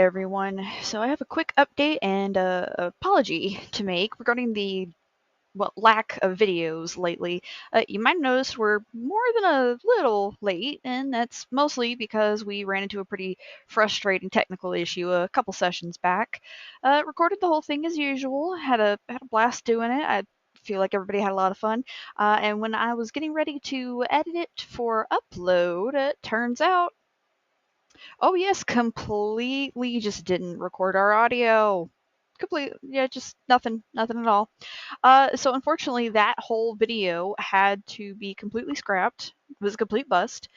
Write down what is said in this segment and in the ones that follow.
everyone. So I have a quick update and apology to make regarding the lack of videos lately. You might notice we're more than a little late, and that's mostly because we ran into a pretty frustrating technical issue a couple sessions back. Recorded the whole thing as usual. Had a blast doing it. I feel like everybody had a lot of fun. And when I was getting ready to edit it for upload, it turns out, oh yes, completely just didn't record our audio. Complete, yeah, just nothing at all. So unfortunately, that whole video had to be completely scrapped. It was a complete bust.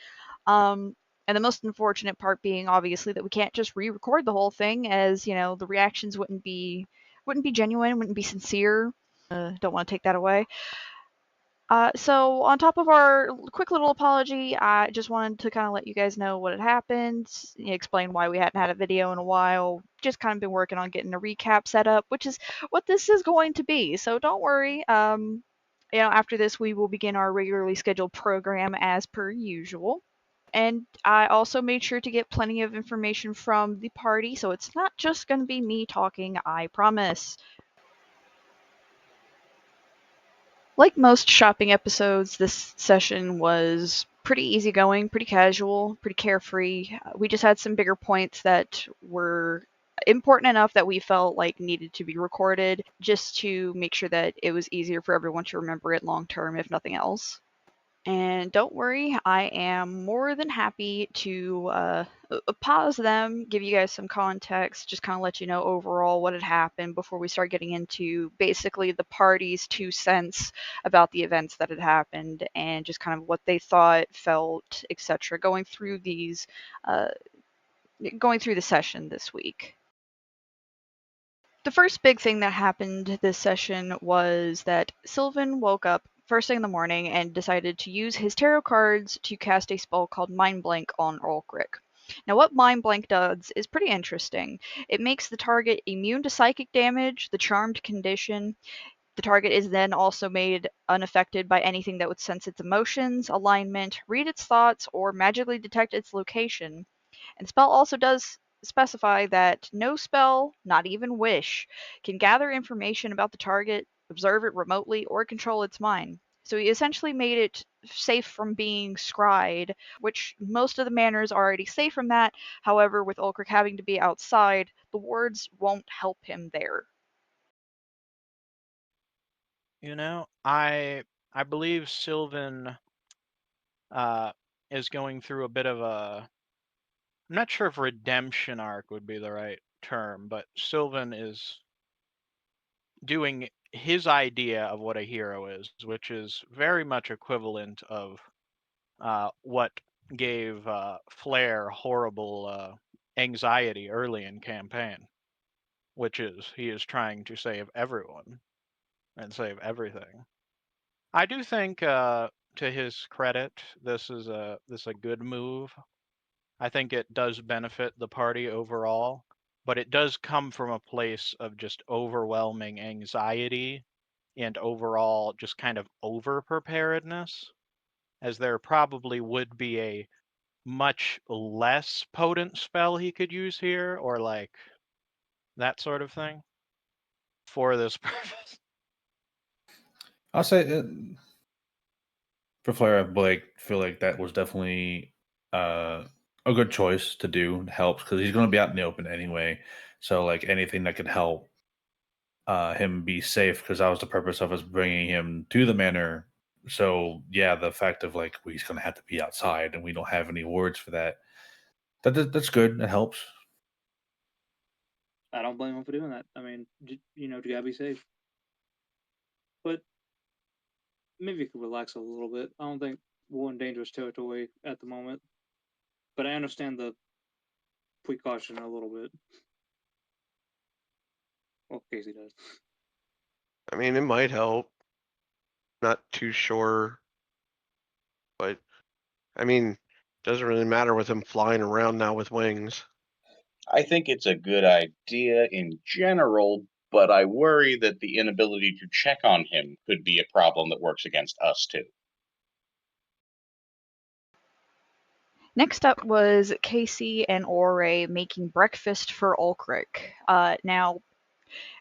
And the most unfortunate part being obviously that we can't just re-record the whole thing, as the reactions wouldn't be genuine, wouldn't be sincere. Don't want to take that away. So on top of our quick little apology, I just wanted to kind of let you guys know what had happened, explain why we hadn't had a video in a while. Just kind of been working on getting a recap set up, which is what this is going to be. So don't worry. After this, we will begin our regularly scheduled program as per usual. And I also made sure to get plenty of information from the party, so it's not just going to be me talking, I promise. Like most shopping episodes, this session was pretty easygoing, pretty casual, pretty carefree. We just had some bigger points that were important enough that we felt like needed to be recorded just to make sure that it was easier for everyone to remember it long term, if nothing else. And don't worry, I am more than happy to pause them, give you guys some context, just kind of let you know overall what had happened before we start getting into basically the party's 2 cents about the events that had happened and just kind of what they thought, felt, etc. Uh, going through the session this week. The first big thing that happened this session was that Sylvan woke up first thing in the morning and decided to use his tarot cards to cast a spell called Mind Blank on Ulrich. Now, what Mind Blank does is pretty interesting. It makes the target immune to psychic damage, the charmed condition. The target is then also made unaffected by anything that would sense its emotions, alignment, read its thoughts, or magically detect its location. And the spell also does specify that no spell, not even wish, can gather information about the target, observe it remotely, or control its mind. So he essentially made it safe from being scryed, which most of the manners are already safe from that. However, with Ulrich having to be outside, the wards won't help him there. I believe Sylvan is going through a bit of a. I'm not sure if redemption arc would be the right term, but Sylvan is doing his idea of what a hero is, which is very much equivalent of what gave Flair horrible anxiety early in campaign, which is he is trying to save everyone and save everything. I do think, to his credit, this is a good move. I think it does benefit the party overall, but it does come from a place of just overwhelming anxiety and overall just kind of over preparedness, as there probably would be a much less potent spell he could use here, or like that sort of thing for this purpose. I'll say for Flair, I feel like that was definitely a good choice to do. It helps because he's going to be out in the open anyway. So like anything that could help him be safe, because that was the purpose of us bringing him to the manor. So yeah, the fact of like he's going to have to be outside and we don't have any words for that. That's good. That helps. I don't blame him for doing that. I mean, you gotta be safe. But maybe you could relax a little bit. I don't think we're in dangerous territory at the moment. But I understand the precaution a little bit. Well, Casey does. I mean, it might help. Not too sure. But, I mean, doesn't really matter with him flying around now with wings. I think it's a good idea in general, but I worry that the inability to check on him could be a problem that works against us too. Next up was Casey and Ore making breakfast for Ulrich. Now,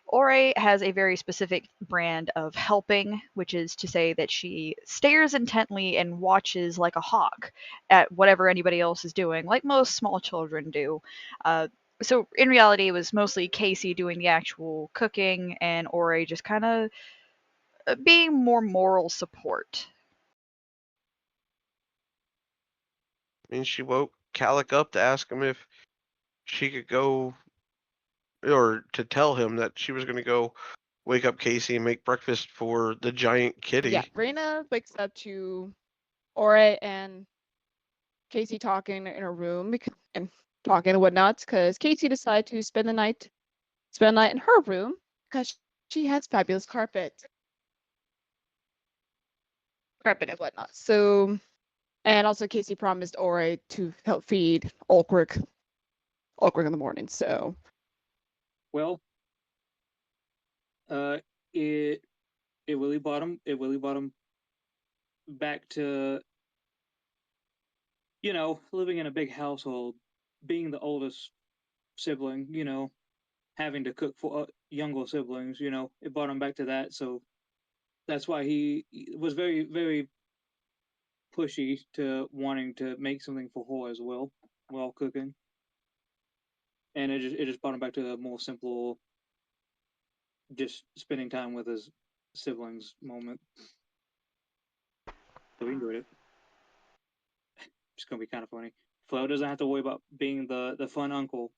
Ore has a very specific brand of helping, which is to say that she stares intently and watches like a hawk at whatever anybody else is doing, like most small children do. Uh, so in reality, it was mostly Casey doing the actual cooking and Ore just kind of being more moral support. I mean, she woke Calic up to ask him if she could go, or to tell him that she was going to go wake up Casey and make breakfast for the giant kitty. Yeah, Raina wakes up to Ore and Casey talking in her room and talking and whatnot because Casey decided to spend the night in her room because she has fabulous carpet and whatnot. So, and also Casey promised Ore to help feed Ulrich in the morning. So, Well, it really brought him back to, living in a big household, being the oldest sibling, having to cook for younger siblings, it brought him back to that. So that's why he was very, very pushy to wanting to make something for her as well while cooking. And it just brought him back to a more simple, just spending time with his siblings moment. So we enjoyed it. It's gonna be kind of funny. Flo doesn't have to worry about being the fun uncle,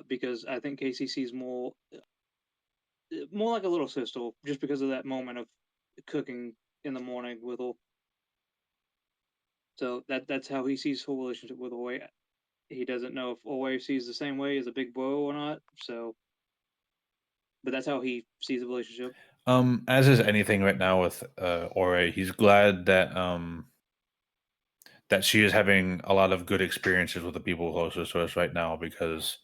because I think Casey sees more like a little sister, just because of that moment of cooking in the morning with her. So that's how he sees her relationship with Owe. He doesn't know if Owe sees the same way as a big bro or not. So, but that's how he sees the relationship. As is anything right now with Ore, he's glad that that she is having a lot of good experiences with the people closest to us right now, because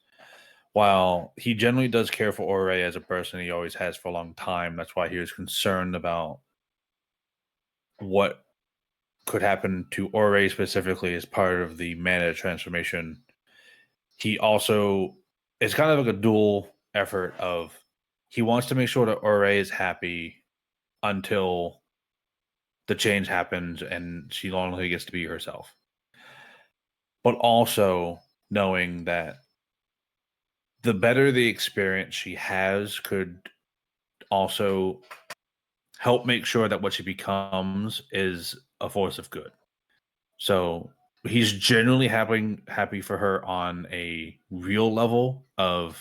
while he generally does care for Ore as a person, he always has for a long time. That's why he was concerned about what could happen to Ore specifically as part of the mana transformation. He also, it's kind of like a dual effort of, he wants to make sure that Ore is happy until the change happens and she only gets to be herself. But also knowing that the better the experience she has could also help make sure that what she becomes is a force of good. So he's genuinely happy for her on a real level of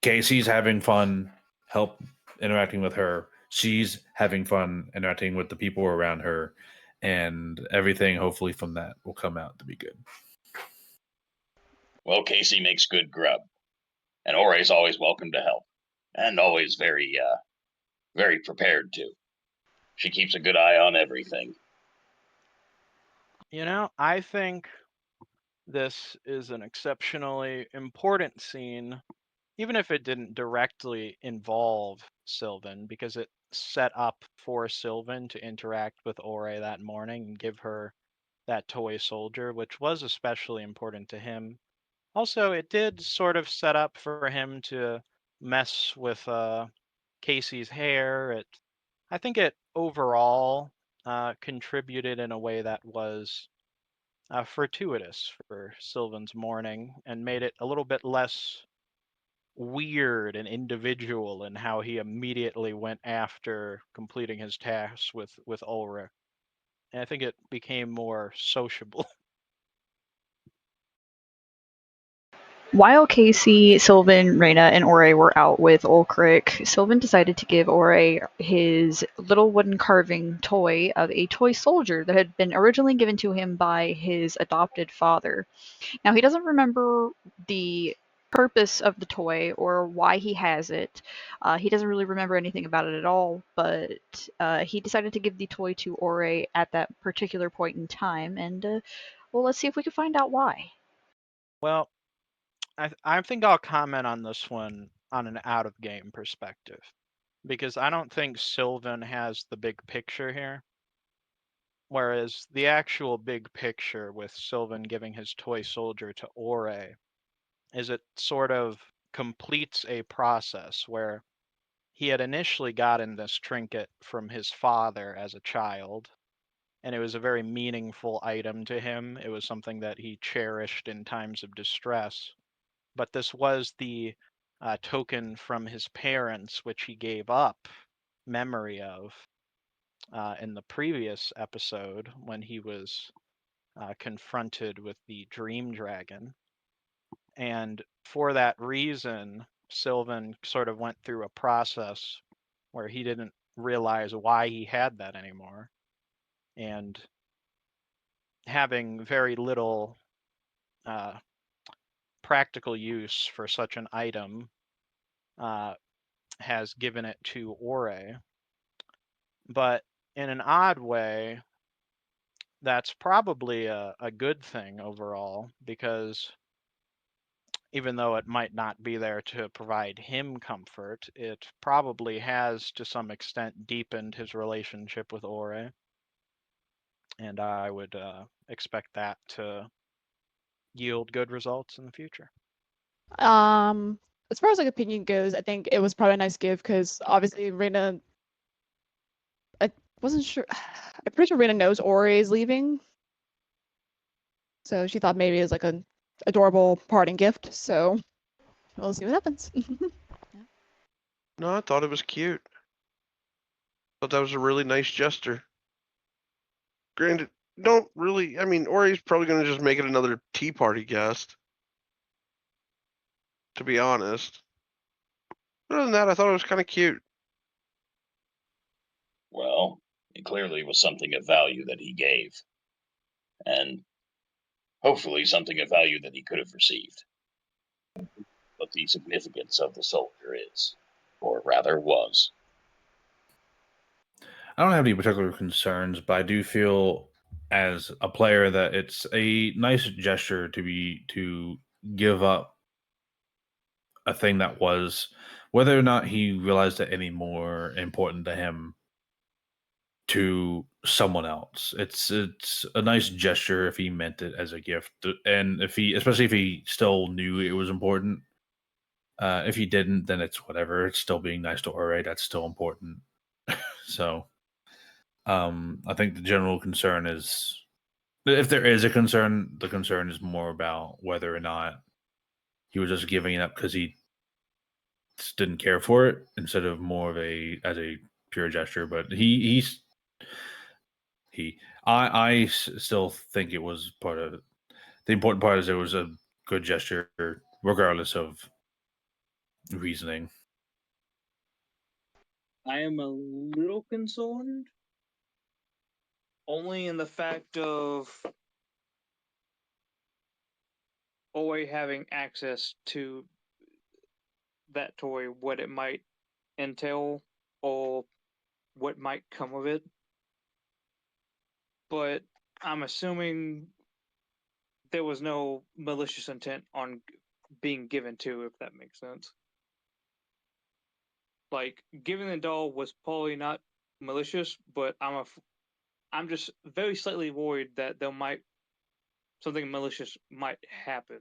Casey's having fun, help interacting with her. She's having fun interacting with the people around her, and everything hopefully from that will come out to be good. Well, Casey makes good grub, and Ore's always welcome to help, and always very prepared to. She keeps a good eye on everything. I think this is an exceptionally important scene, even if it didn't directly involve Sylvan, because it set up for Sylvan to interact with Ore that morning and give her that toy soldier, which was especially important to him. Also, it did sort of set up for him to mess with Casey's hair. I think it overall contributed in a way that was fortuitous for Sylvan's morning and made it a little bit less weird and individual in how he immediately went after completing his tasks with Ulrich. And I think it became more sociable. While Casey, Sylvan, Reyna, and Ore were out with Ulrich, Sylvan decided to give Ore his little wooden carving toy of a toy soldier that had been originally given to him by his adopted father. Now, he doesn't remember the purpose of the toy or why he has it. He doesn't really remember anything about it at all, but he decided to give the toy to Ore at that particular point in time, and well, let's see if we can find out why. Well, I think I'll comment on this one on an out of game perspective, because I don't think Sylvan has the big picture here. Whereas the actual big picture with Sylvan giving his toy soldier to Ore is it sort of completes a process where he had initially gotten this trinket from his father as a child, and it was a very meaningful item to him. It was something that he cherished in times of distress. But this was the token from his parents, which he gave up memory of in the previous episode when he was confronted with the dream dragon. And for that reason, Sylvan sort of went through a process where he didn't realize why he had that anymore. And having very little practical use for such an item has given it to Ore. But in an odd way, that's probably a good thing overall, because even though it might not be there to provide him comfort, it probably has to some extent deepened his relationship with Ore. And I would expect that to yield good results in the future. As far as like opinion goes, I think it was probably a nice gift because obviously Reina, I wasn't sure. I'm pretty sure Reina knows Ori is leaving, so she thought maybe it was like an adorable parting gift. So we'll see what happens. No, I thought it was cute. Thought that was a really nice gesture. Granted, don't really. I mean, Ori's probably gonna just make it another tea party guest. To be honest. Other than that, I thought it was kind of cute. Well, it clearly was something of value that he gave. And hopefully something of value that he could have received. What the significance of the soldier is, or rather was. I don't have any particular concerns, but I do feel as a player that it's a nice gesture to give up a thing that was, whether or not he realized it any more important to him, to someone else. It's a nice gesture if he meant it as a gift, and especially if he still knew it was important. If he didn't, then it's whatever. It's still being nice to Ore. That's still important. So, I think the general concern is, if there is a concern, the concern is more about whether or not he was just giving it up because he just didn't care for it, instead of more of as a pure gesture. But I still think it was part of the important part is it was a good gesture, regardless of reasoning. I am a little concerned, only in the fact of always having access to that toy, what it might entail or what might come of it. But I'm assuming there was no malicious intent on being given to, if that makes sense. Like, giving the doll was probably not malicious, but I'm just very slightly worried that something malicious might happen.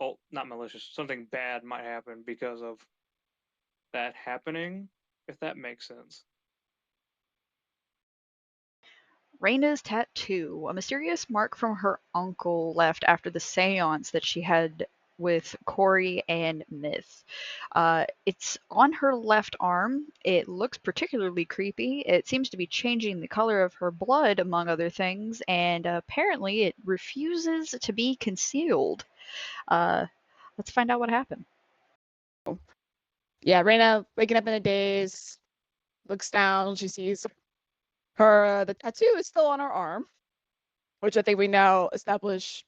Oh, not malicious, something bad might happen because of that happening, if that makes sense. Raina's tattoo, a mysterious mark from her uncle left after the seance that she had with Corey and Myth. It's on her left arm. It looks particularly creepy. It seems to be changing the color of her blood, among other things, and apparently it refuses to be concealed. Let's find out what happened. Yeah, Reina waking up in the days, looks down, she sees her the tattoo is still on her arm, which I think we now established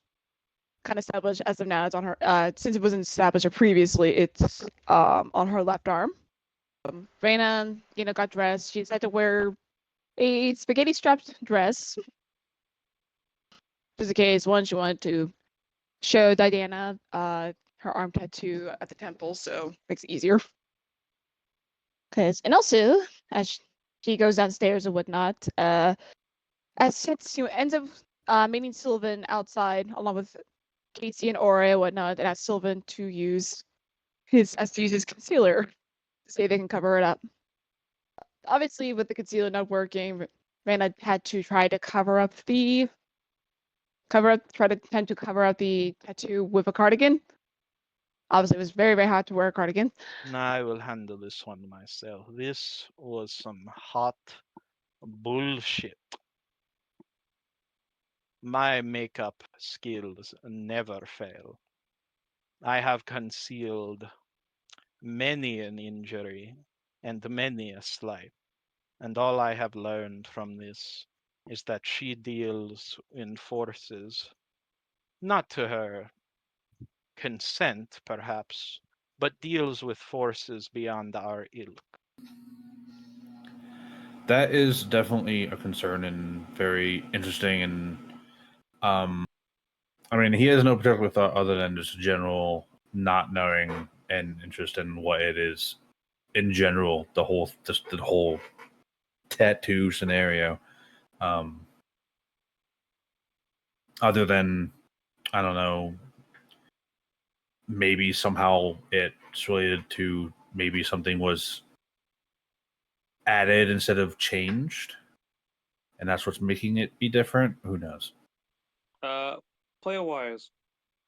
as of now. It's on her since it wasn't established previously, it's on her left arm. Reina, got dressed. She decided to wear a spaghetti strapped dress. Just in case, one, she wanted to show Diana her arm tattoo at the temple, so makes it easier. And also, as she goes downstairs and whatnot, as Setsu ends up meeting Sylvan outside along with Casey and Ore and whatnot, and asks Sylvan to use his concealer to see if they can cover it up. Obviously, with the concealer not working, Reyna had to try to cover up the tattoo with a cardigan. Obviously, it was very, very hard to wear a cardigan. I will handle this one myself. This was some hot bullshit. My makeup skills never fail. I have concealed many an injury and many a slight, and all I have learned from this is that she deals in forces, not to her consent, perhaps, but deals with forces beyond our ilk. That is definitely a concern and very interesting. And I mean, he has no particular thought other than just general not knowing and interest in what it is in general. The whole tattoo scenario. Other than, I don't know, maybe somehow it's related to maybe something was added instead of changed, and that's what's making it be different. Who knows? Player wise.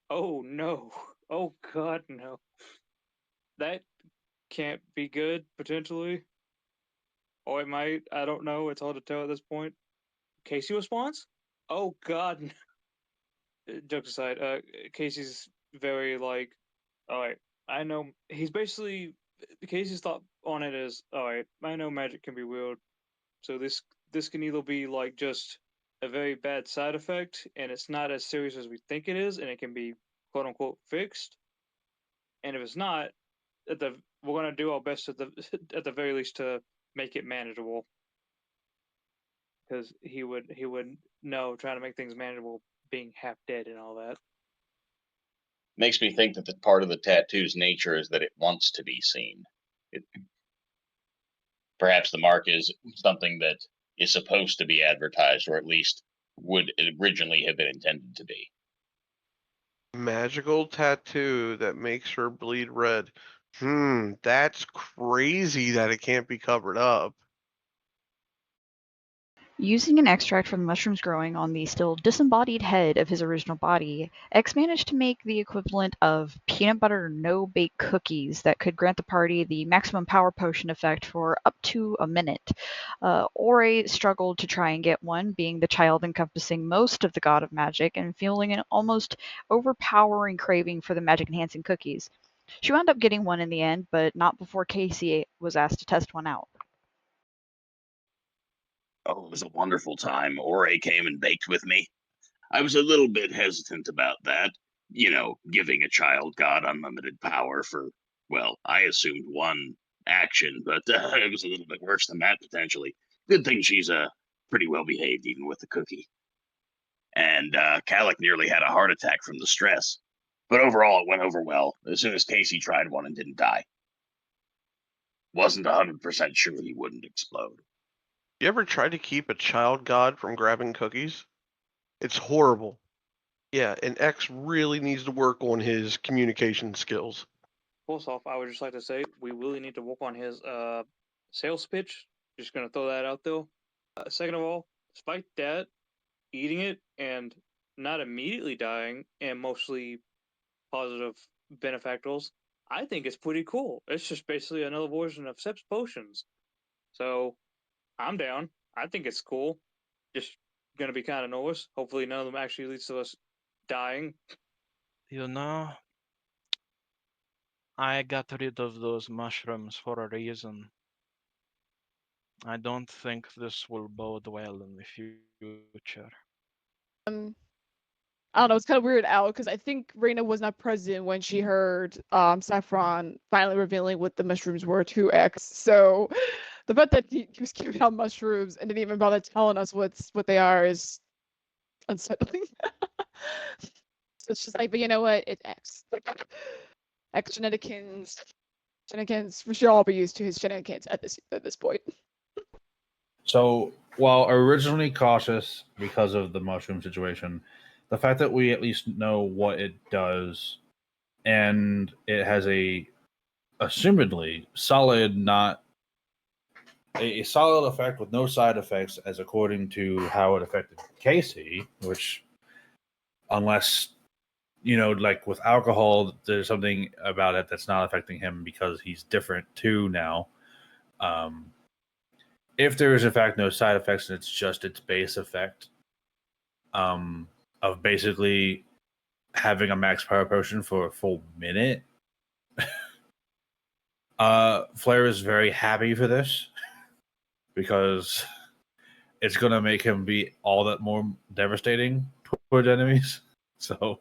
Oh no. Oh god, no. That can't be good, potentially. Or it might. I don't know. It's hard to tell at this point. Casey response? Oh god. Jokes aside, Casey's very like, alright, I know. He's basically. Casey's thought on it is, alright, I know magic can be weird. So this can either be like just a very bad side effect, and it's not as serious as we think it is, and it can be quote unquote fixed. And if it's not, we're gonna do our best at the at the very least to make it manageable. Because he would know trying to make things manageable, being half dead and all that. Makes me think that the part of the tattoo's nature is that it wants to be seen. Perhaps the mark is something that is supposed to be advertised, or at least would originally have been intended to be. Magical tattoo that makes her bleed red. That's crazy that it can't be covered up. Using an extract from the mushrooms growing on the still disembodied head of his original body, X managed to make the equivalent of peanut butter no-bake cookies that could grant the party the maximum power potion effect for up to a minute. Ore struggled to try and get one, being the child encompassing most of the god of magic and feeling an almost overpowering craving for the magic-enhancing cookies. She wound up getting one in the end, but not before Casey was asked to test one out. Oh, it was a wonderful time. Ore came and baked with me. I was a little bit hesitant about that. You know, giving a child god unlimited power for, well, I assumed one action, but it was a little bit worse than that potentially. Good thing she's pretty well behaved even with the cookie. And Calic nearly had a heart attack from the stress. But overall, it went over well as soon as Casey tried one and didn't die. Wasn't 100% sure he wouldn't explode. You ever tried to keep a child god from grabbing cookies? It's horrible. Yeah, and X really needs to work on his communication skills. First off, I would just like to say we really need to work on his sales pitch. Just gonna throw that out there. Second of all, despite that, eating it and not immediately dying and mostly positive benefactors, I think it's pretty cool. It's just basically another version of Sep's potions. So I'm down. I think it's cool. Just gonna be kind of nervous. Hopefully none of them actually leads to us dying. You know, I got rid of those mushrooms for a reason. I don't think this will bode well in the future. I don't know, it's kind of weird out because I think Reina was not present when she heard Saffron finally revealing what the mushrooms were to X. So the fact that he was giving out mushrooms and didn't even bother telling us what they are is unsettling. So it's just like, but you know what? It's X. X shenanigans. We should all be used to his shenanigans at this point. So while originally cautious because of the mushroom situation, the fact that we at least know what it does and it has a assumedly solid, not a solid effect with no side effects, as according to how it affected Casey, which, unless like with alcohol, there's something about it that's not affecting him because he's different too now. Um, if there is in fact no side effects and it's just its base effect of basically having a max power potion for a full minute, Flair is very happy for this because it's going to make him be all that more devastating toward enemies. So,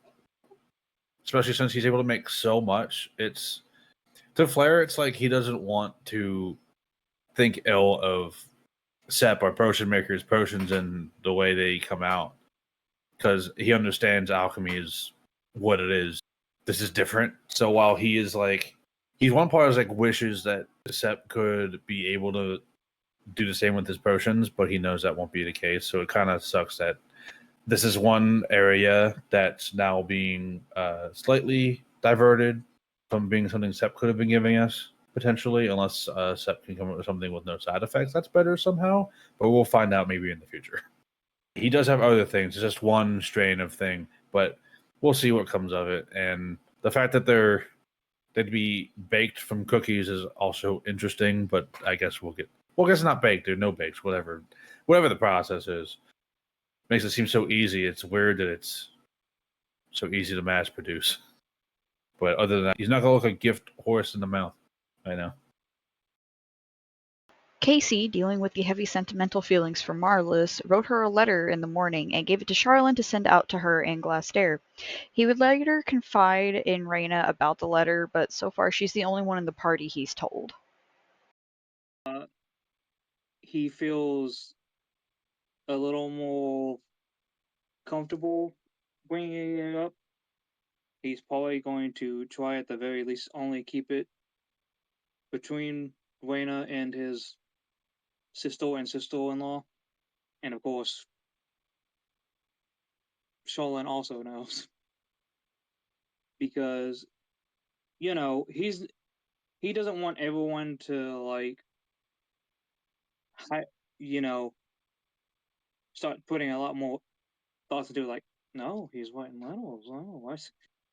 especially since he's able to make so much, it's to Flair, it's like he doesn't want to think ill of Sep or potion makers, potions, and the way they come out because he understands alchemy is what it is. This is different. So while he is like, he's one part is like wishes that Sep could be able to do the same with his potions, but he knows that won't be the case. So it kind of sucks that this is one area that's now being slightly diverted from being something Sep could have been giving us potentially, unless Sep can come up with something with no side effects that's better somehow. But we'll find out maybe in the future. He does have other things. It's just one strain of thing, but we'll see what comes of it. And the fact that they'd be baked from cookies is also interesting. But I guess I guess not baked. They're no bakes. Whatever the process is, makes it seem so easy. It's weird that it's so easy to mass produce. But other than that, he's not gonna look like a gift horse in the mouth. I know. Casey, dealing with the heavy sentimental feelings for Marlis, wrote her a letter in the morning and gave it to Charlene to send out to her and Glastair. He would later confide in Raina about the letter, but so far she's the only one in the party he's told. He feels a little more comfortable bringing it up. He's probably going to try at the very least only keep it between Raina and his sister and sister-in-law. And of course, Charlene also knows. Because, he doesn't want everyone to, like, start putting a lot more thoughts into, like, no, he's writing letters. Oh, why?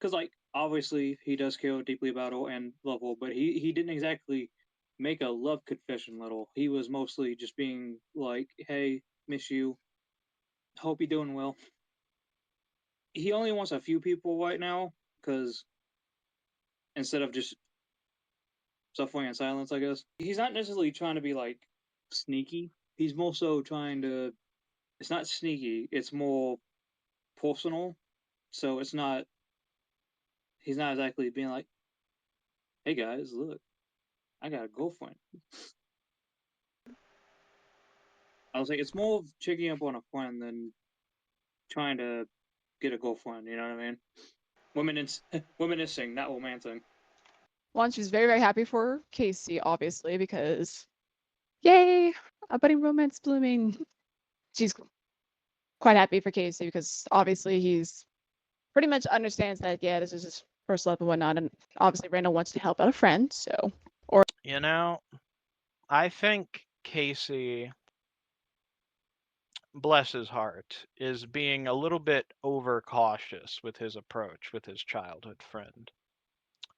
Because, like, obviously he does care deeply about her and love her, but he didn't exactly make a love confession letter. He was mostly just being like, hey, miss you. Hope you're doing well. He only wants a few people right now, because instead of just suffering in silence, I guess. He's not necessarily trying to be, like, sneaky. He's more so trying to... It's not sneaky, it's more personal. So it's not... He's not exactly being like, hey guys, look, I got a girlfriend. I was like, it's more of checking up on a friend than trying to get a girlfriend, you know what I mean? Reminiscing, not romancing. One, she's very, very happy for Casey, obviously, because yay, a budding romance blooming. She's quite happy for Casey because obviously he's pretty much understands that, yeah, this is his first love and whatnot, and obviously Randall wants to help out a friend, so. I think Casey, bless his heart, is being a little bit overcautious with his approach with his childhood friend.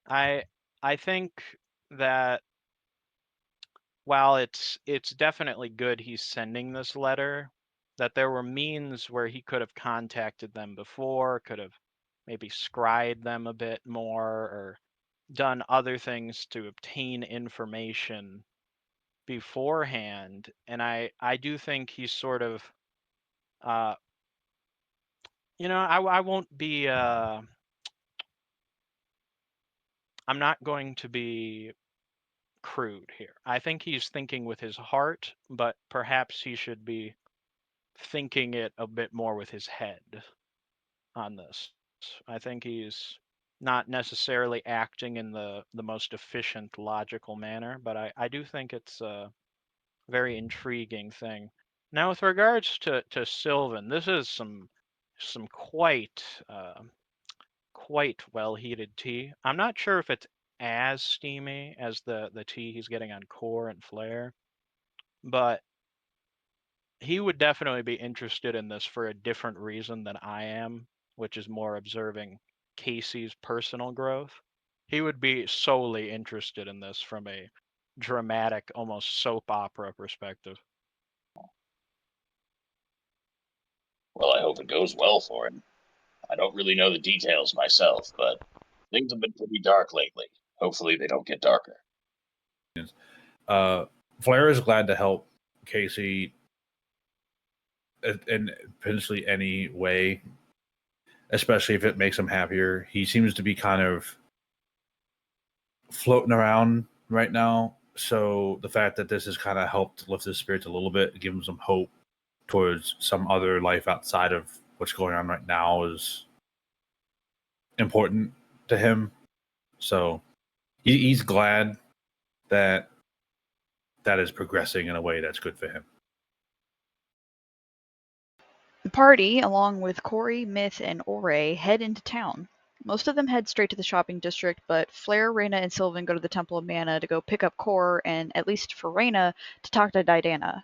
I think that while it's definitely good he's sending this letter, that there were means where he could have contacted them before, could have maybe scryed them a bit more, or done other things to obtain information beforehand. And I do think he's sort of I won't be I'm not going to be crude here. I think he's thinking with his heart, but perhaps he should be thinking it a bit more with his head on this. I think he's not necessarily acting in the most efficient, logical manner, but I do think it's a very intriguing thing. Now, with regards to Sylvan, this is some quite quite well heated tea. I'm not sure if it's as steamy as the tea he's getting on Core and Flare, but he would definitely be interested in this for a different reason than I am, which is more observing Casey's personal growth. He would be solely interested in this from a dramatic, almost soap opera perspective. Well, I hope it goes well for him. I don't really know the details myself, but things have been pretty dark lately. Hopefully they don't get darker. Flair is glad to help Casey in potentially any way, especially if it makes him happier. He seems to be kind of floating around right now. So the fact that this has kind of helped lift his spirits a little bit, give him some hope towards some other life outside of what's going on right now is important to him. So he's glad that that is progressing in a way that's good for him. The party, along with Corey, Myth, and Ore, head into town. Most of them head straight to the shopping district, but Flair, Reyna, and Sylvan go to the Temple of Mana to go pick up Core, and at least for Reyna, to talk to Didana.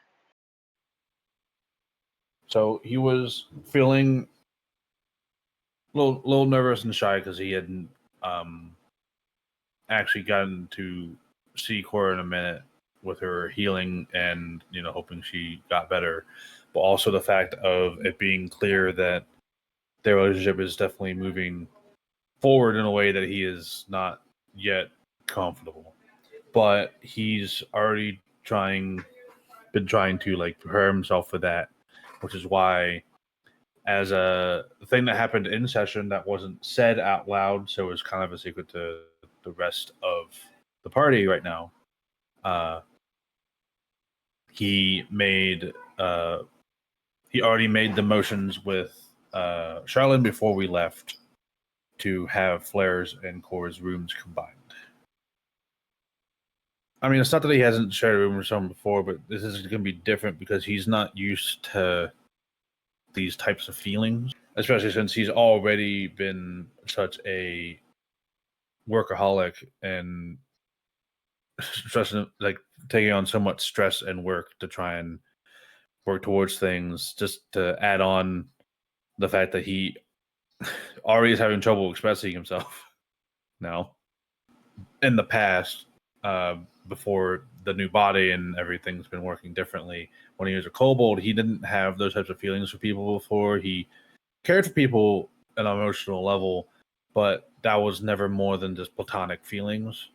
So he was feeling a little nervous and shy because he hadn't actually gotten to see Cora in a minute with her healing and hoping she got better, but also the fact of it being clear that their relationship is definitely moving forward in a way that he is not yet comfortable. But he's already been trying to like prepare himself for that, which is why, as a thing that happened in session that wasn't said out loud, so it's kind of a secret to the rest of the party right now. He already made the motions with Charlene before we left to have Flair's and Core's rooms combined. I mean, it's not that he hasn't shared a room with someone before, but this is going to be different because he's not used to these types of feelings, especially since he's already been such a workaholic and stressing, like taking on so much stress and work to try and work towards things. Just to add on the fact that he already is having trouble expressing himself now. In the past, before the new body and everything's been working differently, when he was a kobold, he didn't have those types of feelings for people before. He cared for people at an emotional level, but that was never more than just platonic feelings.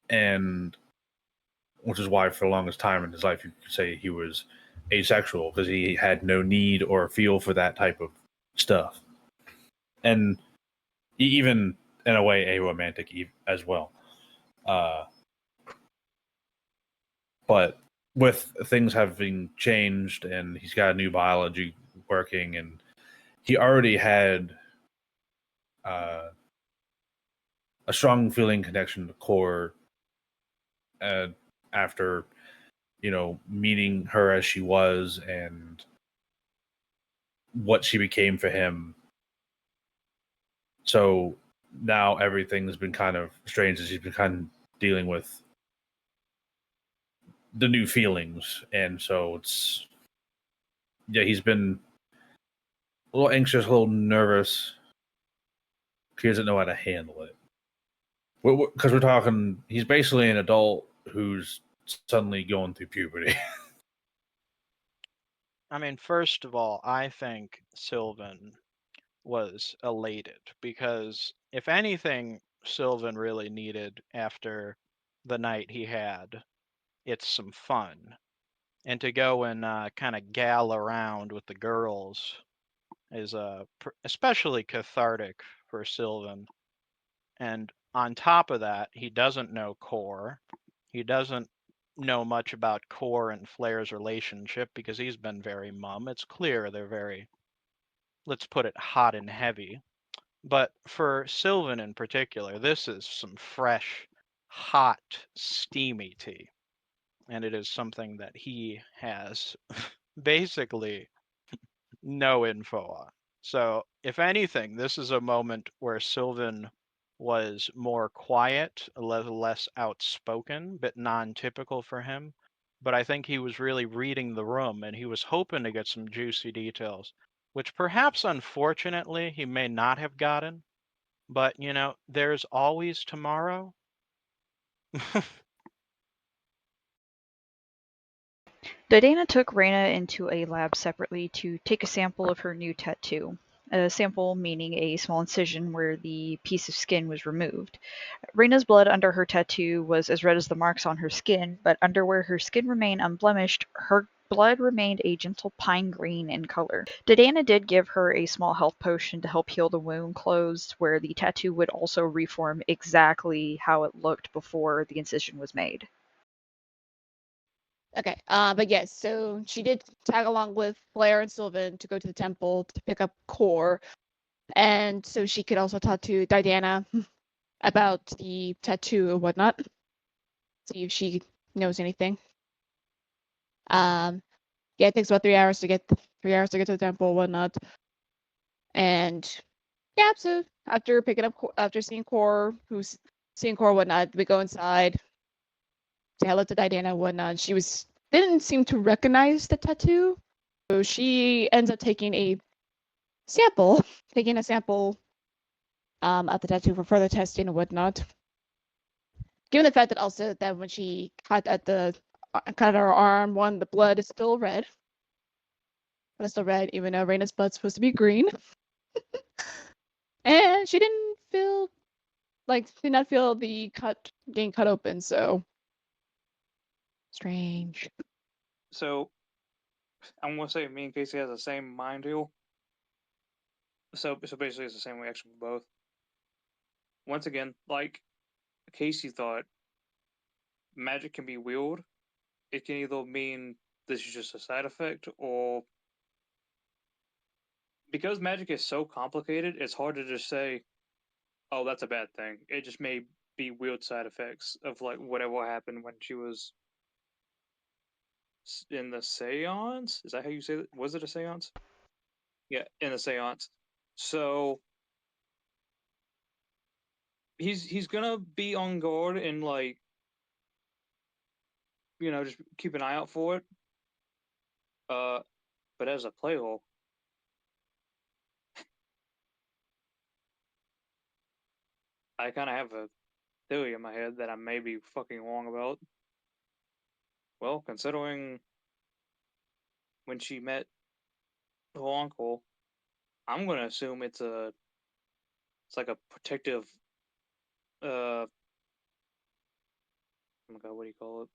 And which is why for the longest time in his life you could say he was asexual, because he had no need or feel for that type of stuff. And even in a way aromantic as well. But with things having changed and he's got a new biology working, and he already had a strong feeling connection to Core after meeting her as she was and what she became for him. So now everything's been kind of strange as he's been kind of dealing with the new feelings. And so he's been a little anxious, a little nervous. He doesn't know how to handle it. Because we're talking, he's basically an adult who's suddenly going through puberty. I mean, first of all, I think Sylvan was elated because, if anything, Sylvan really needed after the night he had, it's some fun. And to go and kind of gal around with the girls is especially cathartic for Sylvan. And on top of that, he doesn't know Core. He doesn't know much about Core and Flair's relationship because he's been very mum. It's clear they're very, let's put it, hot and heavy. But for Sylvan in particular, this is some fresh, hot, steamy tea. And it is something that he has basically no info on. So, if anything, this is a moment where Sylvan was more quiet, a little less outspoken, bit non-typical for him. But I think he was really reading the room, and he was hoping to get some juicy details, which perhaps, unfortunately, he may not have gotten. But, there's always tomorrow. Diana took Raina into a lab separately to take a sample of her new tattoo. A sample meaning a small incision where the piece of skin was removed. Raina's blood under her tattoo was as red as the marks on her skin, but under where her skin remained unblemished, her blood remained a gentle pine green in color. Diana did give her a small health potion to help heal the wound closed, where the tattoo would also reform exactly how it looked before the incision was made. Okay, but yes, so she did tag along with Blair and Sylvan to go to the temple to pick up Core, and so she could also talk to Diana about the tattoo and whatnot, see if she knows anything. Yeah, it takes about 3 hours to get to the temple and whatnot, and yeah, so after seeing Core, seeing Core and whatnot, we go inside, say hello to Diana and whatnot. She didn't seem to recognize the tattoo. So she ends up taking a sample of the tattoo for further testing and whatnot. Given the fact that also that when she cut her arm, the blood is still red. But it's still red, even though Raina's blood's supposed to be green. And she did not feel the cut getting cut open, so strange. So I'm gonna say me and Casey has the same mind deal. So basically it's the same reaction for both. Once again, like Casey thought, magic can be wielded. It can either mean this is just a side effect, or because magic is so complicated, it's hard to just say, "Oh, that's a bad thing." It just may be weird side effects of like whatever happened when she was in the seance. Is that how you say it? Was it a seance? Yeah, in the seance. So he's gonna be on guard and like just keep an eye out for it. But as a player, I kind of have a theory in my head that I may be fucking wrong about. Well, considering when she met her uncle, I'm gonna assume it's like a protective oh my god, what do you call it?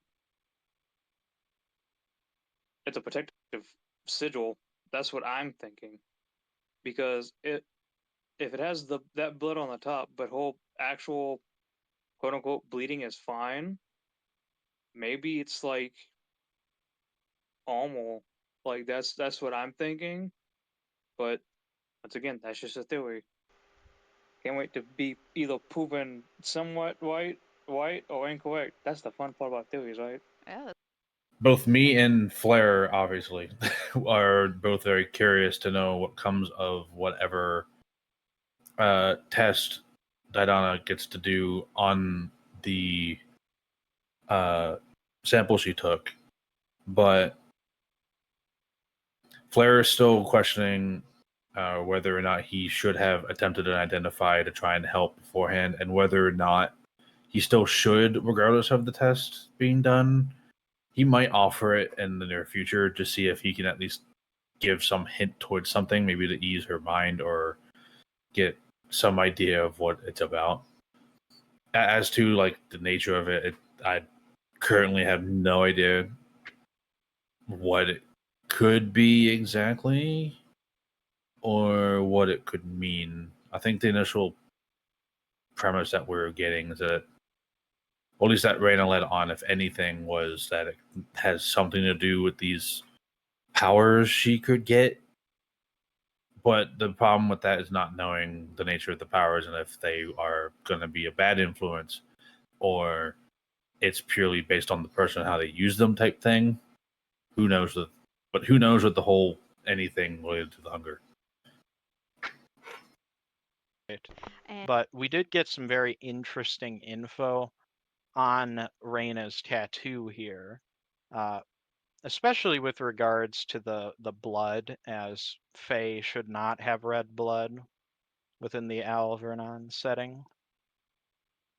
It's a protective sigil. That's what I'm thinking. Because if it has that blood on the top, but whole actual quote unquote bleeding is fine, maybe it's like normal. Like that's what I'm thinking. But once again, that's just a theory. Can't wait to be either proven somewhat right or incorrect. That's the fun part about theories, right? Yeah. Both me and Flair, obviously, are both very curious to know what comes of whatever test Diana gets to do on the sample she took. But Flair is still questioning whether or not he should have attempted to identify to try and help beforehand, and whether or not he still should, regardless of the test being done. He might offer it in the near future to see if he can at least give some hint towards something, maybe to ease her mind or get some idea of what it's about. As to like the nature of it, I currently have no idea what it could be exactly or what it could mean. I think the initial premise that we're getting is that, or at least that Raina led on, if anything, was that it has something to do with these powers she could get. But the problem with that is not knowing the nature of the powers and if they are going to be a bad influence or it's purely based on the person, how they use them type thing. Who knows But who knows with the whole anything related to the hunger. And But we did get some very interesting info on Reyna's tattoo here, especially with regards to the blood, as Fae should not have red blood within the Alvernon setting.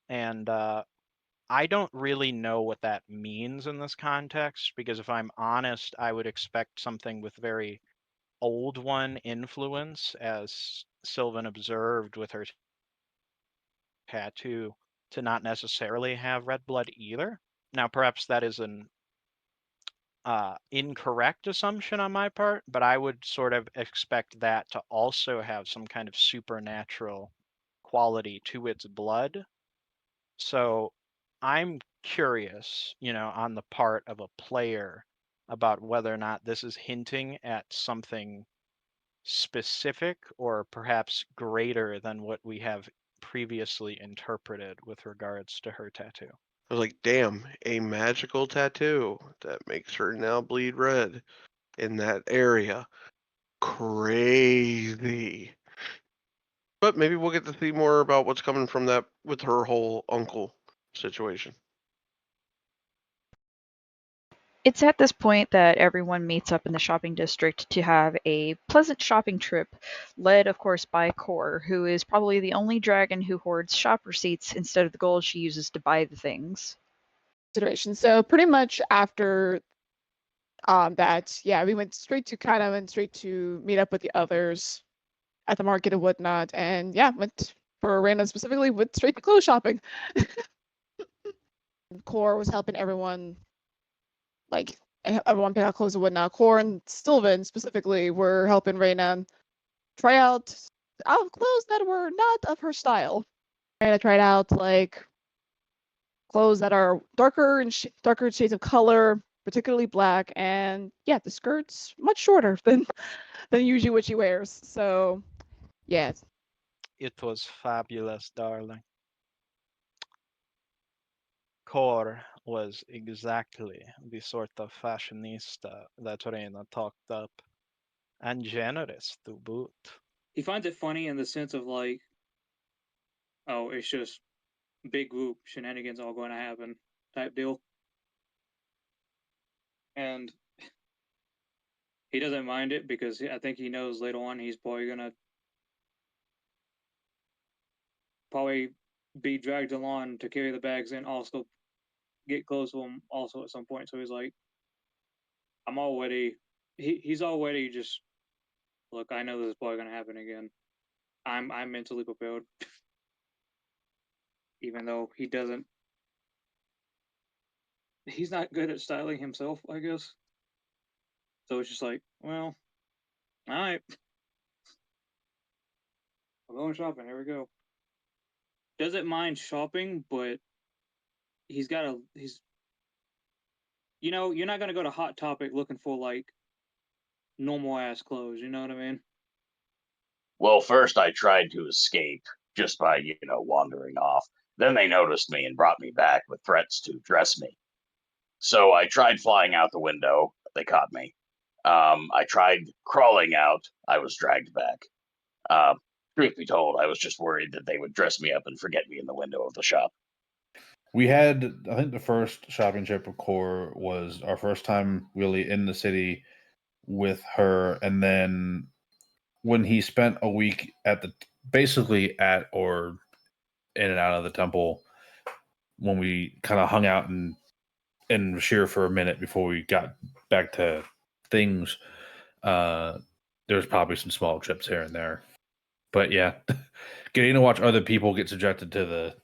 And I don't really know what that means in this context, because if I'm honest, I would expect something with very Old One influence, as Sylvan observed with her tattoo, to not necessarily have red blood either. Now, perhaps that is an incorrect assumption on my part, but I would sort of expect that to also have some kind of supernatural quality to its blood. So I'm curious, on the part of a player about whether or not this is hinting at something specific or perhaps greater than what we have previously interpreted with regards to her tattoo. I was like, damn, a magical tattoo that makes her now bleed red in that area. Crazy. But maybe we'll get to see more about what's coming from that with her whole uncle situation. it's at this point that everyone meets up in the shopping district to have a pleasant shopping trip, led, of course, by Kor, who is probably the only dragon who hoards shop receipts instead of the gold she uses to buy the things. So pretty much after that, yeah, we went straight to meet up with the others at the market and whatnot, and yeah, went for Random specifically, went straight to clothes shopping. Core was helping everyone, like everyone pick out clothes and whatnot. Core and Sylvan specifically were helping Reyna try out clothes that were not of her style. Reyna tried out like clothes that are darker and darker shades of color, particularly black, and yeah, the skirt's much shorter than usually what she wears. So yeah. It was fabulous, darling. Core was exactly the sort of fashionista that Reyna talked up, and generous to boot. He finds it funny in the sense of like, oh, it's just big group shenanigans all going to happen type deal. And he doesn't mind it because I think he knows later on he's probably going to be dragged along to carry the bags and also get close to him also at some point. So he's like, I'm already, he's already just, look, I know this is probably going to happen again. I'm mentally prepared. Even though he's not good at styling himself, I guess. So it's just like, well, all right. We're going shopping. Here we go. Doesn't mind shopping, but he's, you're not going to go to Hot Topic looking for like normal ass clothes. You know what I mean? Well, first I tried to escape just by, wandering off. Then they noticed me and brought me back with threats to dress me. So I tried flying out the window. They caught me. I tried crawling out. I was dragged back. Truth be told, I was just worried that they would dress me up and forget me in the window of the shop. We had, I think the first shopping trip with Core was our first time really in the city with her. And then when he spent a week basically at or in and out of the temple, when we kind of hung out in Rashir for a minute before we got back to things, there's probably some small trips here and there. But yeah, getting to watch other people get subjected to the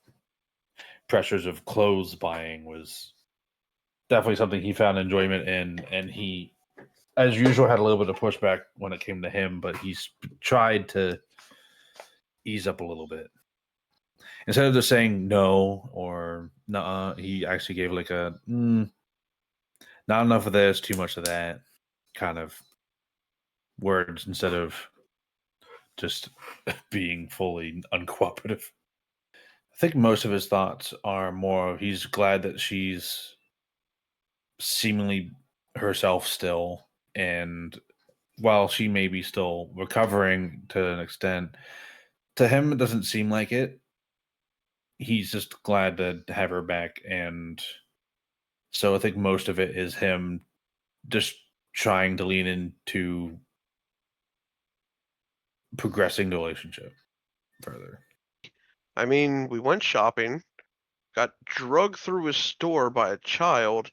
pressures of clothes buying was definitely something he found enjoyment in, and he, as usual, had a little bit of pushback when it came to him, but he's tried to ease up a little bit. Instead of just saying no or nah, he actually gave like a not enough of this, too much of that kind of words instead of just being fully uncooperative. I think most of his thoughts are more he's glad that she's seemingly herself still, And while she may be still recovering to an extent, to him it doesn't seem like it. He's just glad to have her back, and so I think most of it is him just trying to lean into progressing the relationship further. I mean, we went shopping, got drugged through a store by a child,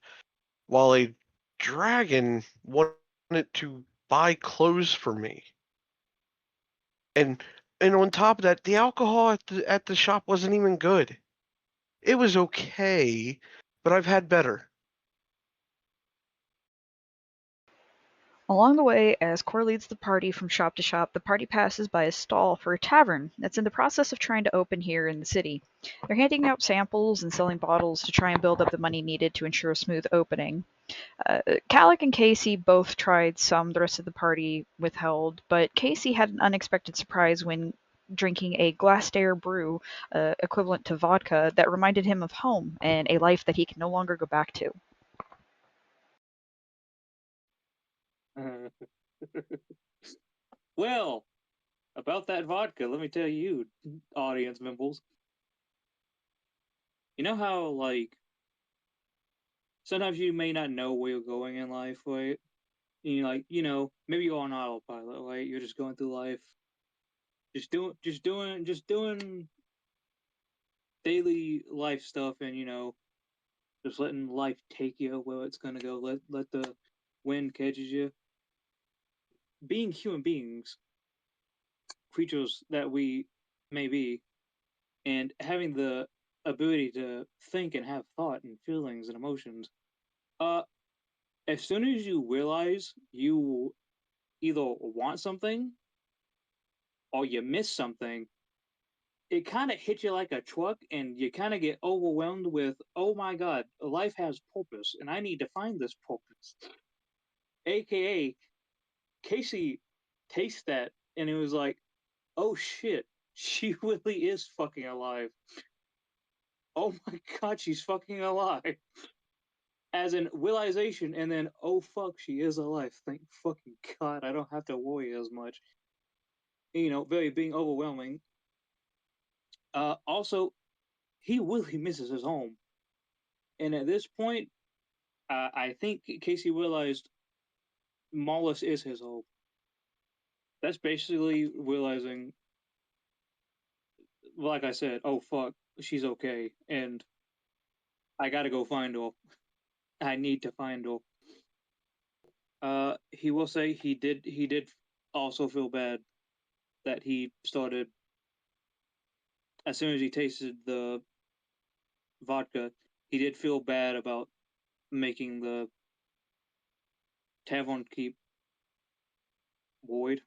while a dragon wanted to buy clothes for me. And on top of that, the alcohol at the shop wasn't even good. It was okay, but I've had better. Along the way, as Core leads the party from shop to shop, the party passes by a stall for a tavern that's in the process of trying to open here in the city. They're handing out samples and selling bottles to try and build up the money needed to ensure a smooth opening. Calic and Casey both tried some, the rest of the party withheld, but Casey had an unexpected surprise when drinking a Glassdare brew, equivalent to vodka, that reminded him of home and a life that he can no longer go back to. Well, about that vodka, let me tell you, audience members. You know how, like, sometimes you may not know where you're going in life, right? And you're like, maybe you're on autopilot, right? You're just going through life, just doing daily life stuff, and just letting life take you where it's gonna go. Let the wind catches you. Being human beings, creatures that we may be, and having the ability to think and have thought and feelings and emotions. Uh, as soon as you realize you either want something or you miss something, it kind of hits you like a truck, and you kind of get overwhelmed with, oh my god, life has purpose, and I need to find this purpose. AKA, Casey tastes that, and it was like, oh shit, she really is fucking alive. Oh my god, she's fucking alive. As in realization, and then, oh fuck, she is alive. Thank fucking god, I don't have to worry as much. Very being overwhelming. Also, he really misses his home. And at this point, I think Casey realized Mollis is his home. That's basically realizing, like I said, oh fuck, she's okay, and I gotta go find her. I need to find her. He will say he did also feel bad that he started, as soon as he tasted the vodka, he did feel bad about making the tavern keep void.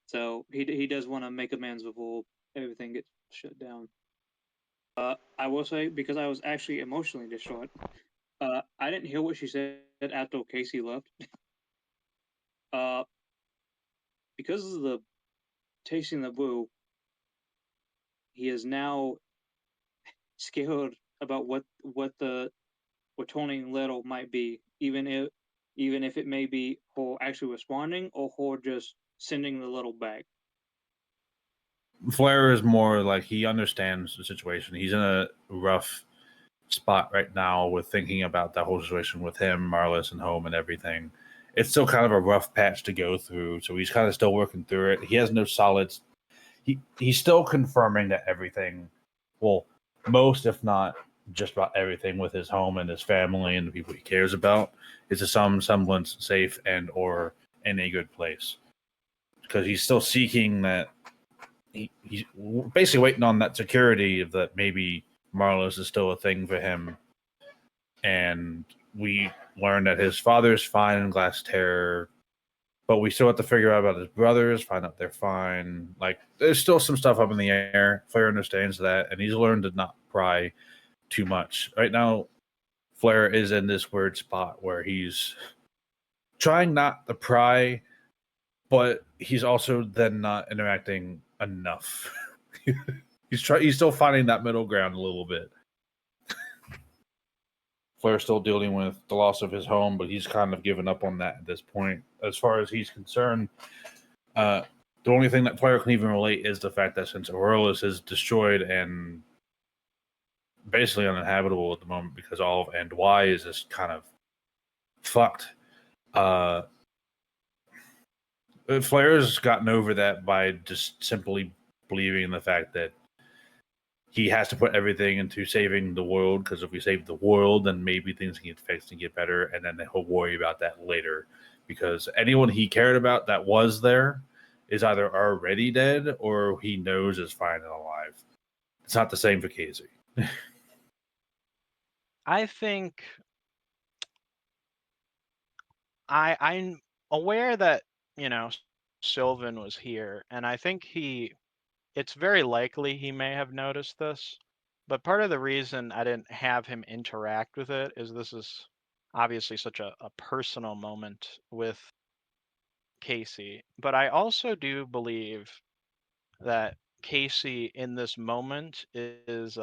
So he does want to make amends before everything gets shut down. I will say, because I was actually emotionally distraught, I didn't hear what she said after Casey left. Because of the tasting the brew, he is now scared about what the returning letter might be, even if it may be her actually responding or her just sending the letter back. Flair is more like he understands the situation. He's in a rough spot right now with thinking about that whole situation with him, Marlis, and home and everything. It's still kind of a rough patch to go through, so he's kind of still working through it. He has no solids. He's still confirming that everything, well, most if not just about everything with his home and his family and the people he cares about is to some semblance safe and or in a good place. Because he's still seeking that. He's basically waiting on that security of that maybe Marlos is still a thing for him. And we learned that his father's fine in Glass Terror, but we still have to figure out about his brothers, find out they're fine. Like, there's still some stuff up in the air. Flair understands that, and he's learned to not pry too much. Right now, Flair is in this weird spot where he's trying not to pry, but he's also then not interacting enough. He's still finding that middle ground a little bit. Flair's still dealing with the loss of his home, but he's kind of given up on that at this point. As far as he's concerned, the only thing that Flair can even relate is the fact that since Aurelis is destroyed and basically uninhabitable at the moment because all of and Y is just kind of fucked. Flair's gotten over that by just simply believing in the fact that he has to put everything into saving the world, because if we save the world, then maybe things can get fixed and get better, and then he'll worry about that later. Because anyone he cared about that was there is either already dead or he knows is fine and alive. It's not the same for Casey. I think I'm aware that, you know, Sylvan was here, and I think it's very likely he may have noticed this. But part of the reason I didn't have him interact with it is this is obviously such a personal moment with Casey. But I also do believe that Casey in this moment is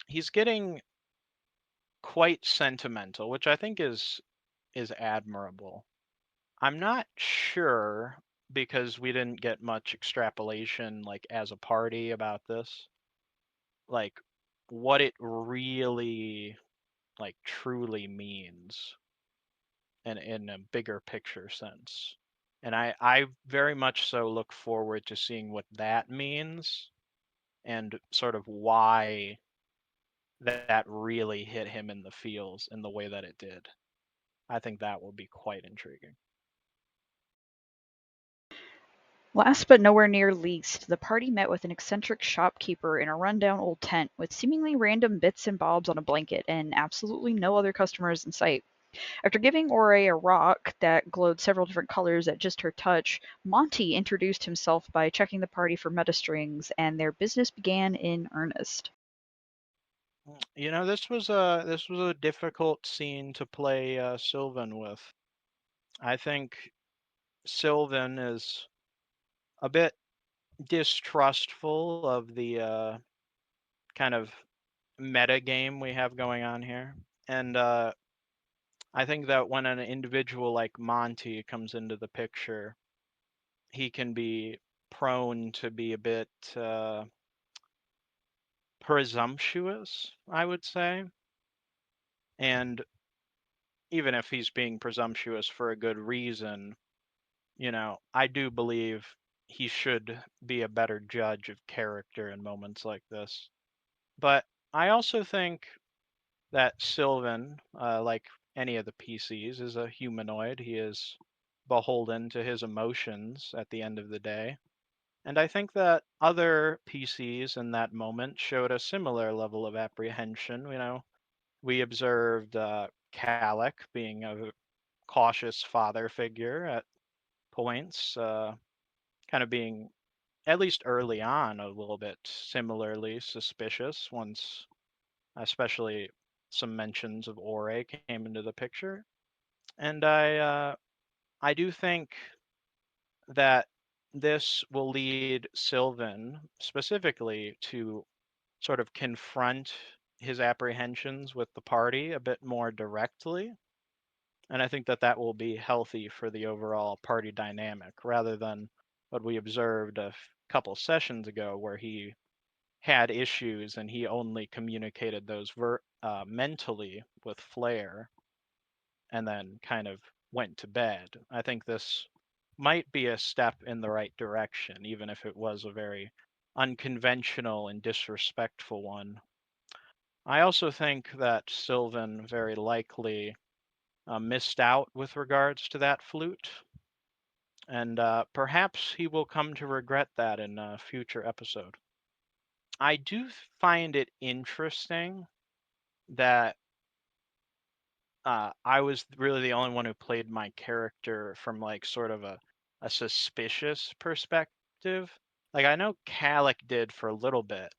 he's getting quite sentimental, which I think is admirable. I'm not sure, because we didn't get much extrapolation like as a party about this, like what it really like truly means in a bigger picture sense. And I very much so look forward to seeing what that means and sort of why that really hit him in the feels in the way that it did. I think that will be quite intriguing. Last but nowhere near least, the party met with an eccentric shopkeeper in a rundown old tent with seemingly random bits and bobs on a blanket and absolutely no other customers in sight. After giving Ore a rock that glowed several different colors at just her touch, Monty introduced himself by checking the party for meta strings, and their business began in earnest. You know, this was a difficult scene to play Sylvan with. I think Sylvan is a bit distrustful of the kind of meta game we have going on here. And I think that when an individual like Monty comes into the picture, he can be prone to be a bit presumptuous, I would say. And even if he's being presumptuous for a good reason, you know, I do believe he should be a better judge of character in moments like this. But I also think that Sylvan, like any of the PCs, is a humanoid. He is beholden to his emotions at the end of the day. And I think that other PCs in that moment showed a similar level of apprehension. You know, we observed Calic being a cautious father figure at points, kind of being, at least early on, a little bit similarly suspicious once, especially some mentions of Ore came into the picture. And I do think that this will lead Sylvan specifically to sort of confront his apprehensions with the party a bit more directly. And I think that that will be healthy for the overall party dynamic rather than what we observed a couple sessions ago, where he had issues and he only communicated those mentally with Flair and then kind of went to bed. I think this might be a step in the right direction, even if it was a very unconventional and disrespectful one. I also think that Sylvan very likely missed out with regards to that flute, and perhaps he will come to regret that in a future episode. I do find it interesting that I was really the only one who played my character from like sort of a suspicious perspective. Like I know Calic did for a little bit,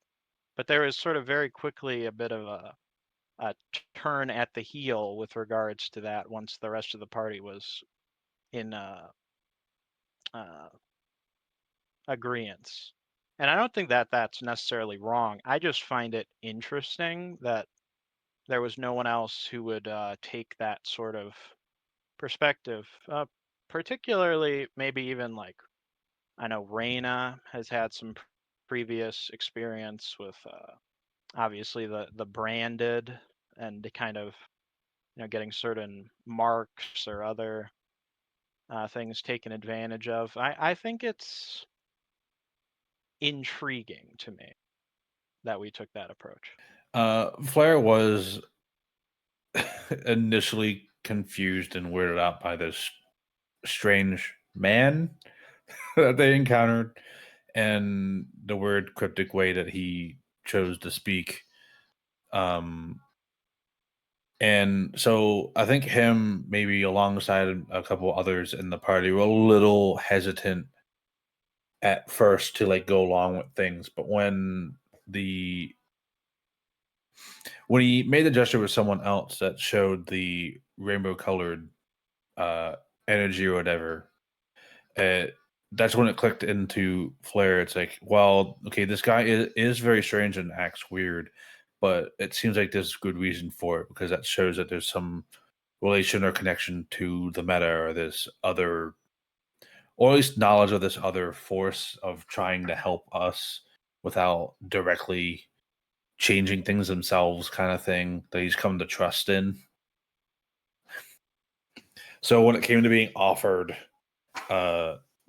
but there was sort of very quickly a bit of a turn at the heel with regards to that once the rest of the party was in uh, agreement. And I don't think that that's necessarily wrong. I just find it interesting that there was no one else who would take that sort of perspective. Particularly, maybe even like, I know Reina has had some previous experience with obviously the branded and the kind of getting certain marks or other things taken advantage of. I think it's intriguing to me that we took that approach. Flair was initially confused and weirded out by this strange man that they encountered and the weird cryptic way that he chose to speak. And so I think him, maybe alongside a couple others in the party, were a little hesitant at first to like go along with things. But when he made the gesture with someone else that showed the rainbow colored energy or whatever, that's when it clicked into Flair. It's like, well, okay, this guy is very strange and acts weird, but it seems like there's good reason for it because that shows that there's some relation or connection to the meta or this other, or at least knowledge of this other force of trying to help us without directly changing things themselves, kind of thing that he's come to trust in. So when it came to being offered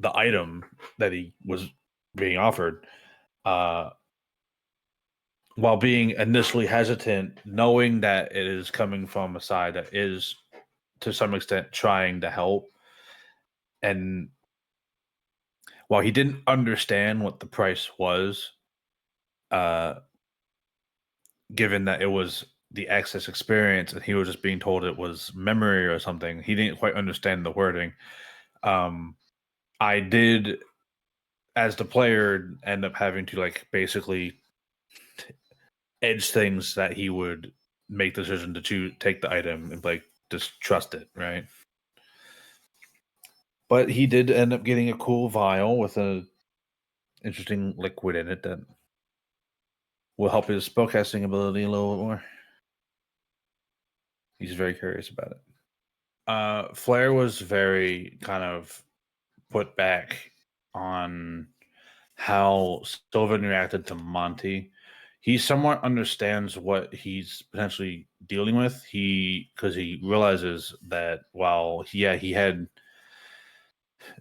the item that he was being offered, while being initially hesitant, knowing that it is coming from a side that is to some extent trying to help, and while he didn't understand what the price was, given that it was the access experience and he was just being told it was memory or something, he didn't quite understand the wording. I did, as the player, end up having to like basically edge things that he would make the decision to take the item and like just trust it, right? But he did end up getting a cool vial with a interesting liquid in it that will help his spellcasting ability a little bit more. He's very curious about it. Flair was very kind of put back on how Sylvan reacted to Monty. He somewhat understands what he's potentially dealing with. Because he realizes that while he had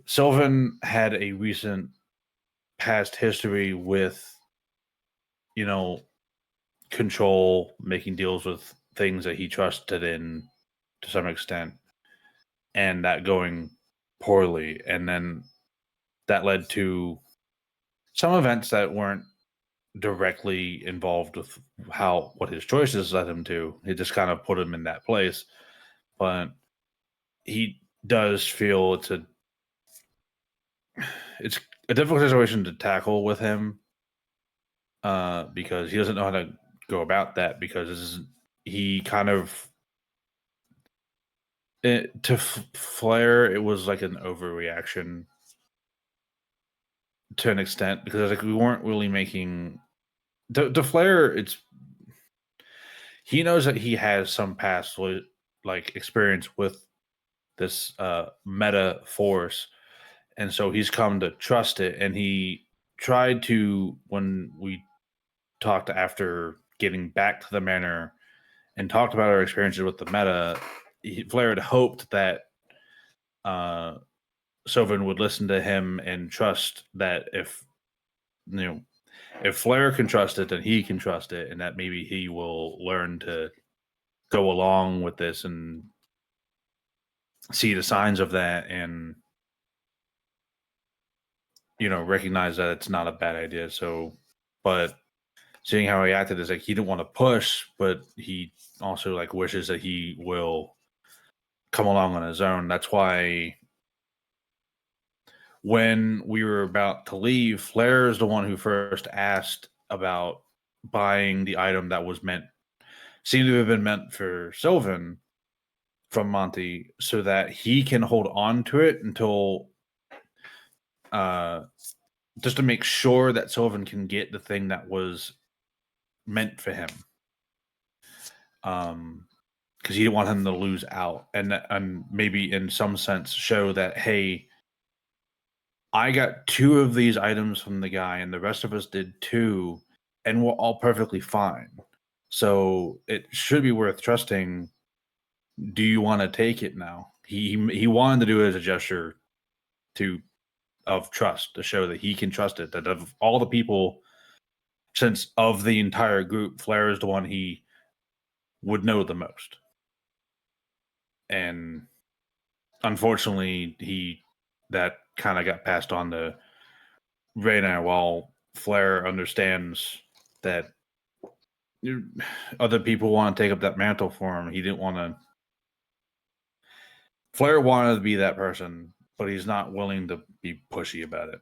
Sylvan had a recent past history with, control, making deals with things that he trusted in to some extent, and that going poorly. And then that led to some events that weren't directly involved with what his choices led him to. It just kind of put him in that place. But he does feel it's a difficult situation to tackle with him, because he doesn't know how to go about that, because he kind of to Flair, it was like an overreaction to an extent, because like we weren't really making to Flair. He knows that he has some past like experience with this meta force, and so he's come to trust it. And he tried to, when we talked after getting back to the manor and talked about our experiences with the meta, Flair had hoped that Sylvan would listen to him and trust that if Flair can trust it, then he can trust it, and that maybe he will learn to go along with this and see the signs of that, and recognize that it's not a bad idea. So, but seeing how he acted is like he didn't want to push, but he also like wishes that he will come along on his own. That's why when we were about to leave, Flair is the one who first asked about buying the item that seemed to have been meant for Sylvan from Monty, so that he can hold on to it until just to make sure that Sylvan can get the thing that was meant for him. because he didn't want him to lose out, and maybe in some sense show that, hey, I got 2 of these items from the guy, and the rest of us did too, and we're all perfectly fine. So it should be worth trusting. Do you want to take it now? He wanted to do it as a gesture of trust, to show that he can trust it. That of all the people, since of the entire group, Flair is the one he would know the most. And unfortunately, that kind of got passed on to Reyna, while Flair understands that other people want to take up that mantle for him. He didn't want to. Flair wanted to be that person, but he's not willing to be pushy about it.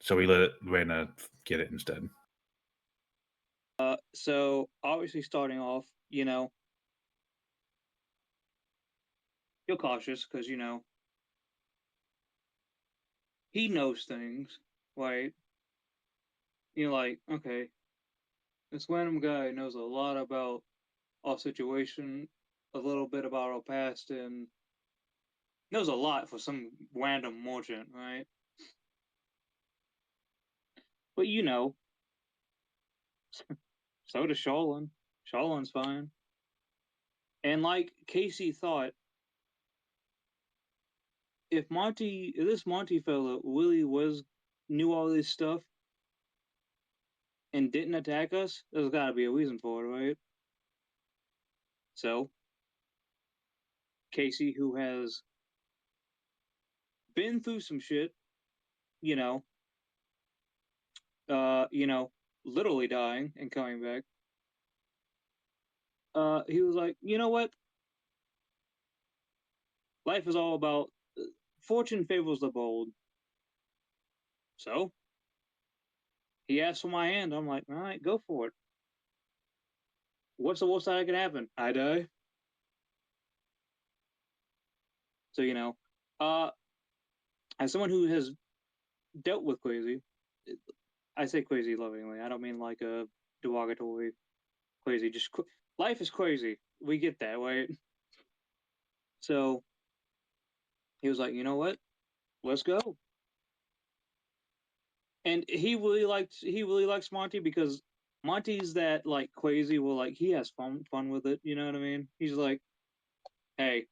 So he let Reyna get it instead. So obviously, starting off, you're cautious because he knows things, right? You're like, okay, this random guy knows a lot about our situation, a little bit about our past, and knows a lot for some random merchant, right? But so does Sharlin. Sharlin's fine. And like Casey thought, if this Monty fella really knew all this stuff and didn't attack us, there's got to be a reason for it, right? So Casey, who has been through some shit, you know, literally dying and coming back, he was like, you know what? Life is all about fortune favors the bold. So he asked for my hand. I'm like, all right, go for it. What's the worst that can happen? I die. So as someone who has dealt with crazy, I say crazy lovingly. I don't mean like a derogatory crazy. Just life is crazy. We get that, right? So he was like, you know what? Let's go. And he really likes Monty because Monty's that like crazy. Well, like he has fun with it. You know what I mean? He's like, hey,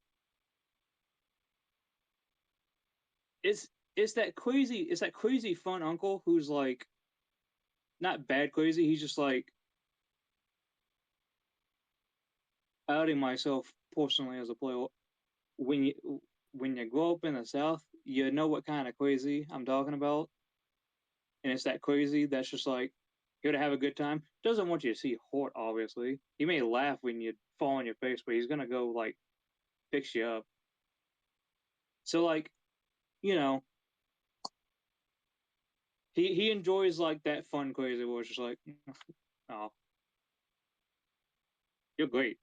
it's that crazy fun uncle who's like not bad crazy. He's just like outing myself personally as a player. When you grow up in the South, you know what kind of crazy I'm talking about, and it's that crazy that's just like here to have a good time. Doesn't want you to see hurt, obviously. He may laugh when you fall on your face, but he's gonna go like fix you up. So like, you know, he enjoys like that fun crazy where it's just like, oh, you're great.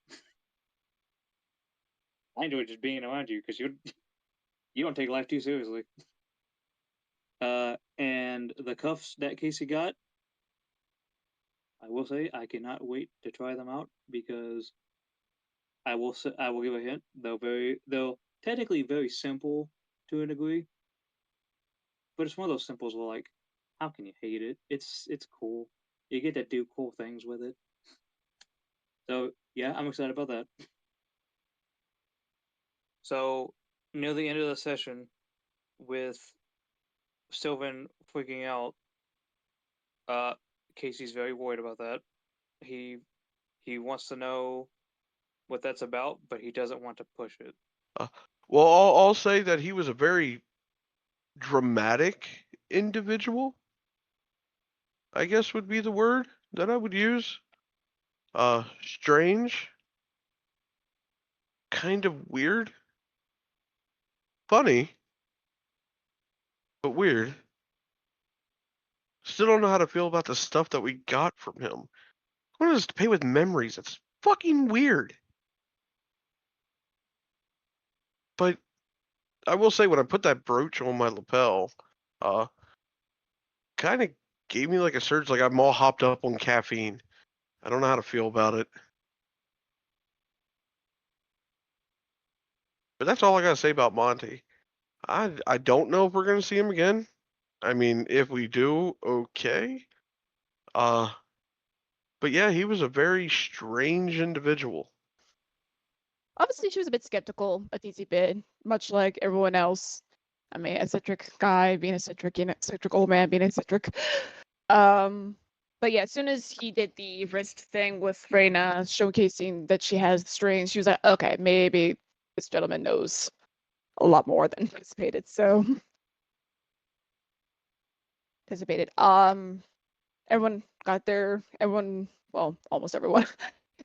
I enjoy just being around you because you don't take life too seriously. And the cuffs that Casey got, I will say I cannot wait to try them out because I will give a hint. They'll technically very simple to a degree, but it's one of those simples where like, how can you hate it? It's cool. You get to do cool things with it. So yeah, I'm excited about that. So near the end of the session, with Sylvan freaking out, Casey's very worried about that. He wants to know what that's about, but he doesn't want to push it. Well, I'll say that he was a very dramatic individual, I guess would be the word that I would use. Strange, kind of weird, funny, but weird. Still don't know how to feel about the stuff that we got from him. I want us to pay with memories. It's fucking weird. But I will say, when I put that brooch on my lapel, kind of gave me like a surge. Like I'm all hopped up on caffeine. I don't know how to feel about it. But that's all I gotta say about Monty. I don't know if we're gonna see him again. I mean, if we do, okay. But yeah, he was a very strange individual. Obviously, she was a bit skeptical a teensy bit, much like everyone else. I mean, eccentric guy being eccentric, and eccentric old man being eccentric. But yeah, as soon as he did the wrist thing with Reyna, showcasing that she has the strings, she was like, okay, maybe this gentleman knows a lot more than anticipated. So anticipated. Everyone, well, almost everyone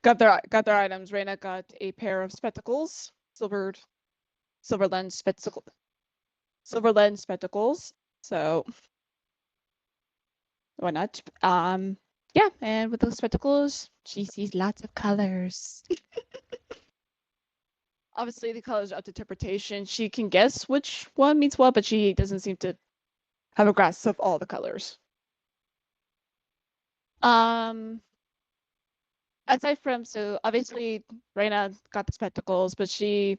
got their items. Reyna got a pair of spectacles, silver lens spectacles. So why not? Yeah, and with those spectacles, she sees lots of colors. Obviously, the colors are up to interpretation. She can guess which one means what, but she doesn't seem to have a grasp of all the colors. Aside from, so obviously Reyna got the spectacles, but she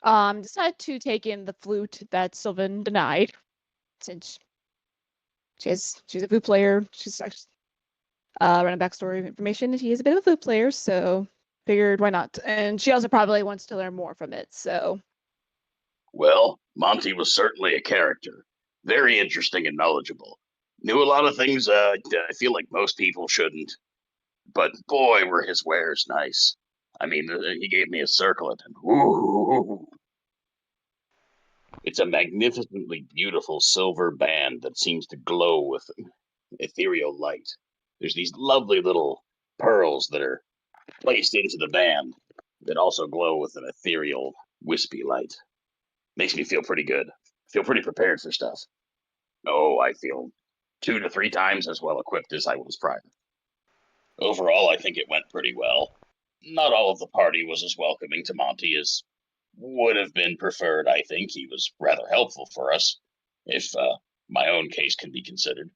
decided to take in the flute that Sylvan denied, since she's a flute player. She's actually running backstory information. He is a bit of a flute player, so figured why not. And she also probably wants to learn more from it. So, Well, Monty was certainly a character, very interesting and knowledgeable. Knew a lot of things I feel like most people shouldn't. But boy, were his wares nice. I mean, he gave me a circlet, and ooh, it's a magnificently beautiful silver band that seems to glow with ethereal light. There's these lovely little pearls that are placed into the band that also glow with an ethereal, wispy light. Makes me feel pretty good. Feel pretty prepared for stuff. Oh, I feel 2 to 3 times as well equipped as I was prior. Overall, I think it went pretty well. Not all of the party was as welcoming to Monty as would have been preferred. I think he was rather helpful for us, if my own case can be considered.